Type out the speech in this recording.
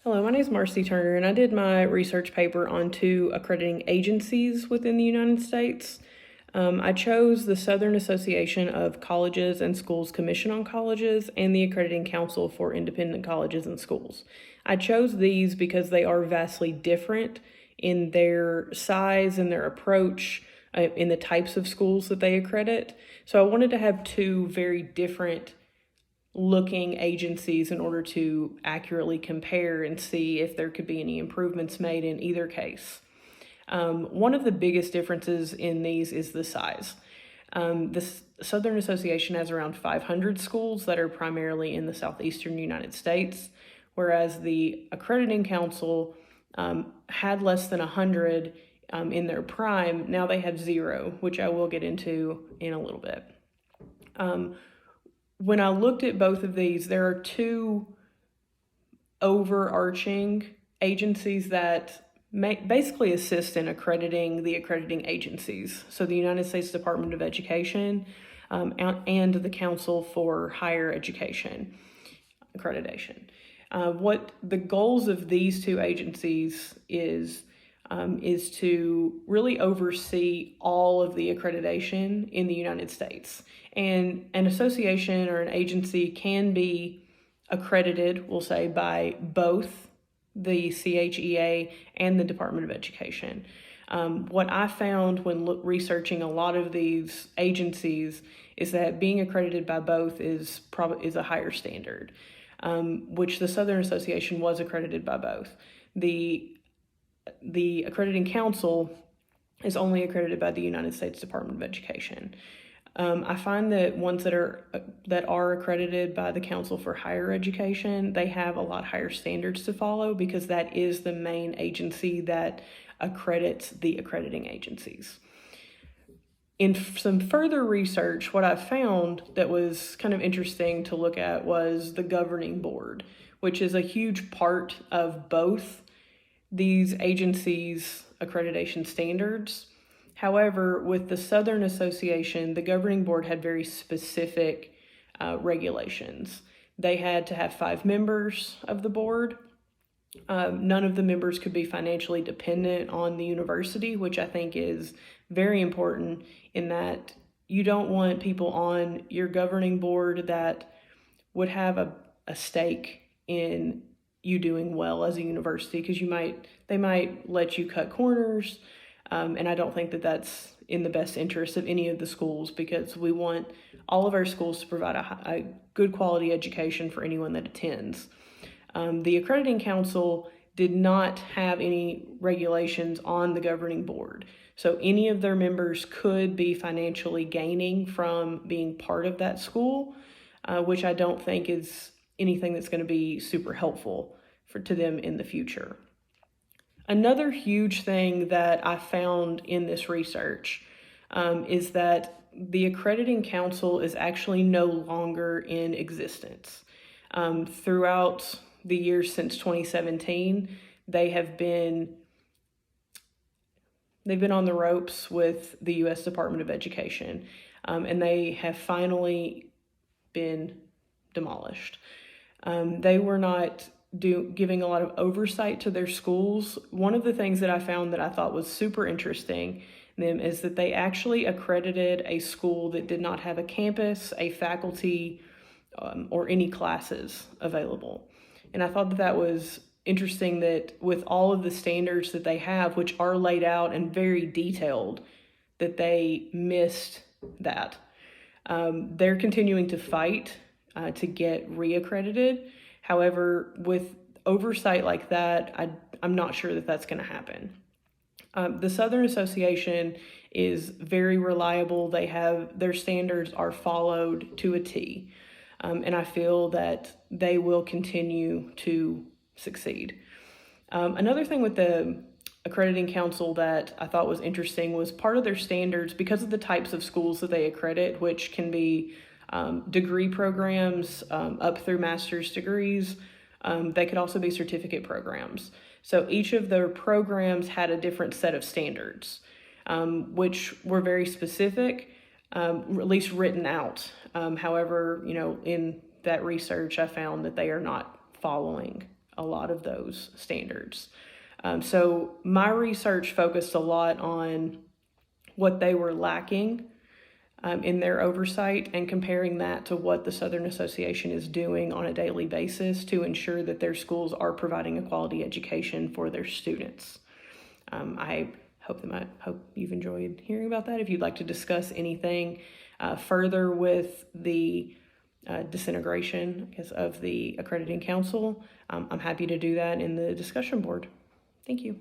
Hello, my name is Marcy Turner, and I did my research paper on two accrediting agencies within the United States. I chose the Southern Association of Colleges and Schools Commission on Colleges and the Accrediting Council for Independent Colleges and Schools. I chose these because they are vastly different in their size and their approach, in the types of schools that they accredit. So I wanted to have two very different looking agencies in order to accurately compare and see if there could be any improvements made in either case. One of the biggest differences in these is the size. The Southern Association has around 500 schools that are primarily in the southeastern United States, whereas the Accrediting Council had less than 100 in their prime. Now they have 0, which I will get into in a little bit. When I looked at both of these, there are two overarching agencies that basically assist in accrediting the accrediting agencies. So the United States Department of Education and the Council for Higher Education accreditation. What the goals of these two agencies is to really oversee all of the accreditation in the United States. And an association or an agency can be accredited, we'll say, by both the CHEA and the Department of Education. What I found when researching a lot of these agencies is that being accredited by both is a higher standard, which the Southern Association was accredited by both. The Accrediting Council is only accredited by the United States Department of Education. I find that ones that are accredited by the Council for Higher Education, they have a lot higher standards to follow because that is the main agency that accredits the accrediting agencies. In some further research, what I found that was kind of interesting to look at was the governing board, which is a huge part of both these agencies' accreditation standards. However, with the Southern Association, the governing board had very specific regulations. They had to have 5 members of the board. None of the members could be financially dependent on the university, which I think is very important in that you don't want people on your governing board that would have a stake in you doing well as a university, because they might let you cut corners. And I don't think that that's in the best interest of any of the schools, because we want all of our schools to provide a good quality education for anyone that attends. The Accrediting Council did not have any regulations on the governing board. So any of their members could be financially gaining from being part of that school, which I don't think is anything that's going to be super helpful to them in the future. Another huge thing that I found in this research is that the Accrediting Council is actually no longer in existence. Throughout the years since 2017, they've been on the ropes with the U.S. Department of Education, and they have finally been demolished. They were not giving a lot of oversight to their schools. One of the things that I found that I thought was super interesting is that they actually accredited a school that did not have a campus, a faculty, or any classes available. And I thought that was interesting that with all of the standards that they have, which are laid out and very detailed, that they missed that. They're continuing to fight to get reaccredited. However, with oversight like that, I'm not sure that that's going to happen. The Southern Association is very reliable. Their standards are followed to a T, and I feel that they will continue to succeed. Another thing with the Accrediting Council that I thought was interesting was part of their standards, because of the types of schools that they accredit, which can be degree programs up through master's degrees. They could also be certificate programs. So each of their programs had a different set of standards, which were very specific, at least written out. However, in that research, I found that they are not following a lot of those standards. So my research focused a lot on what they were lacking in their oversight and comparing that to what the Southern Association is doing on a daily basis to ensure that their schools are providing a quality education for their students. I hope you've enjoyed hearing about that. If you'd like to discuss anything further with the disintegration, I guess, of the Accrediting Council, I'm happy to do that in the discussion board. Thank you.